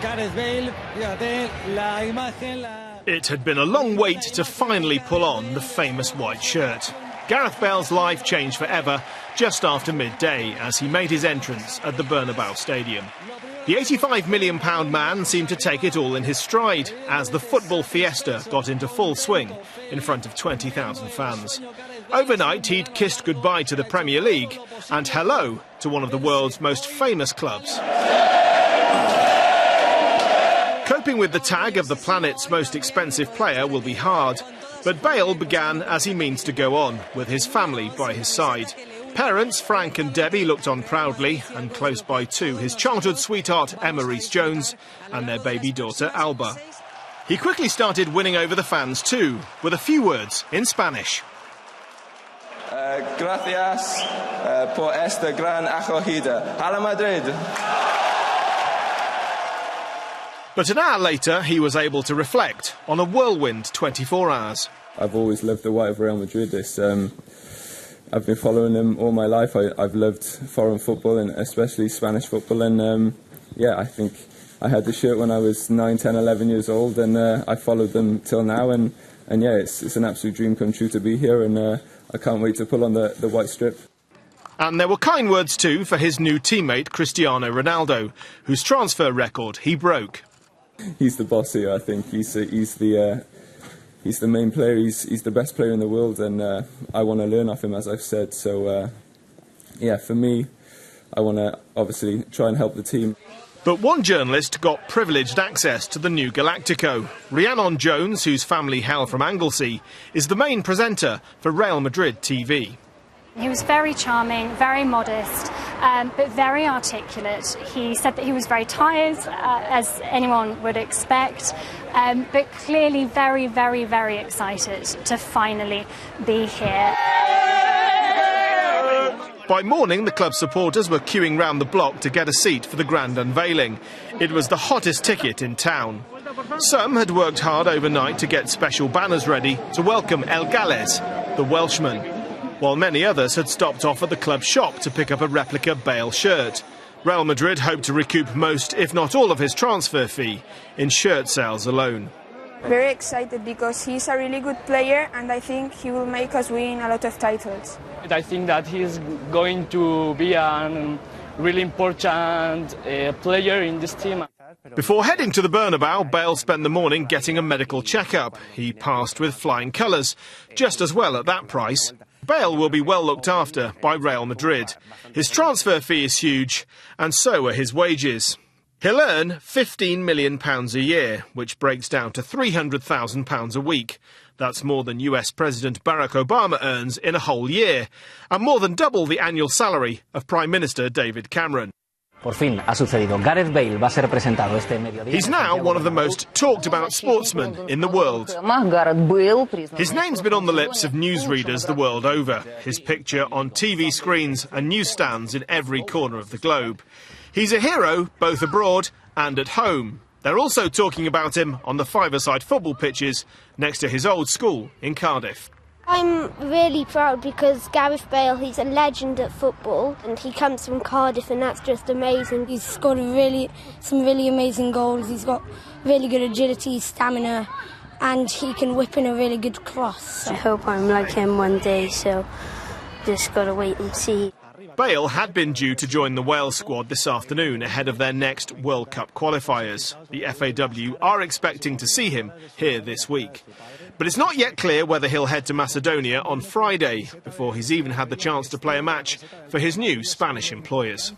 Gareth Bale, fíjate, la imagen, It had been a long wait to finally pull on the famous white shirt. Gareth Bale's life changed forever just after midday as he made his entrance at the Bernabeu Stadium. The £85 million man seemed to take it all in his stride as the football fiesta got into full swing in front of 20,000 fans. Overnight, he'd kissed goodbye to the Premier League and hello to one of the world's most famous clubs. Coping with the tag of the planet's most expensive player will be hard, but Bale began as he means to go on, with his family by his side. Parents Frank and Debbie looked on proudly, and close by too his childhood sweetheart Emma Rees-Jones and their baby daughter Alba. He quickly started winning over the fans too, with a few words in Spanish. Gracias por esta gran acogida. Real Madrid. But an hour later, he was able to reflect on a whirlwind 24 hours. I've always loved the white of Real Madrid. I've been following them all my life. I've loved foreign football and especially Spanish football. And yeah, I think I had the shirt when I was 9, 10, 11 years old, and I followed them till now. And yeah, it's an absolute dream come true to be here, and I can't wait to pull on the white strip. And there were kind words too for his new teammate Cristiano Ronaldo, whose transfer record he broke. He's the boss here, I think. He's the main player. He's the best player in the world, and I want to learn off him, as I've said. So, yeah, for me, I want to obviously try and help the team. But one journalist got privileged access to the new Galactico. Rhiannon Jones, whose family hail from Anglesey, is the main presenter for Real Madrid TV. He was very charming, very modest, but very articulate. He said that he was very tired, as anyone would expect, but clearly very, very, very excited to finally be here. By morning, the club supporters were queuing round the block to get a seat for the grand unveiling. It was the hottest ticket in town. Some had worked hard overnight to get special banners ready to welcome El Gales, the Welshman, while many others had stopped off at the club shop to pick up a replica Bale shirt. Real Madrid hoped to recoup most, if not all, of his transfer fee in shirt sales alone. Very excited because he's a really good player, and I think he will make us win a lot of titles. I think that he's going to be a really important player in this team. Before heading to the Bernabeu, Bale spent the morning getting a medical check-up. He passed with flying colours, just as well at that price. Bale will be well looked after by Real Madrid. His transfer fee is huge, and so are his wages. He'll earn £15 million a year, which breaks down to £300,000 a week. That's more than US President Barack Obama earns in a whole year, and more than double the annual salary of Prime Minister David Cameron. Por fin ha sucedido. Gareth Bale va a ser presentado este mediodía. He's now one of the most talked-about sportsmen in the world. His name's been on the lips of newsreaders the world over. His picture on TV screens and newsstands in every corner of the globe. He's a hero both abroad and at home. They're also talking about him on the five-a-side football pitches next to his old school in Cardiff. I'm really proud because Gareth Bale, he's a legend at football, and he comes from Cardiff, and that's just amazing. He's scored some really amazing goals. He's got really good agility, stamina, and he can whip in a really good cross. I hope I'm like him one day, so just got to wait and see. Bale had been due to join the Wales squad this afternoon ahead of their next World Cup qualifiers. The FAW are expecting to see him here this week. But it's not yet clear whether he'll head to Macedonia on Friday, before he's even had the chance to play a match for his new Spanish employers.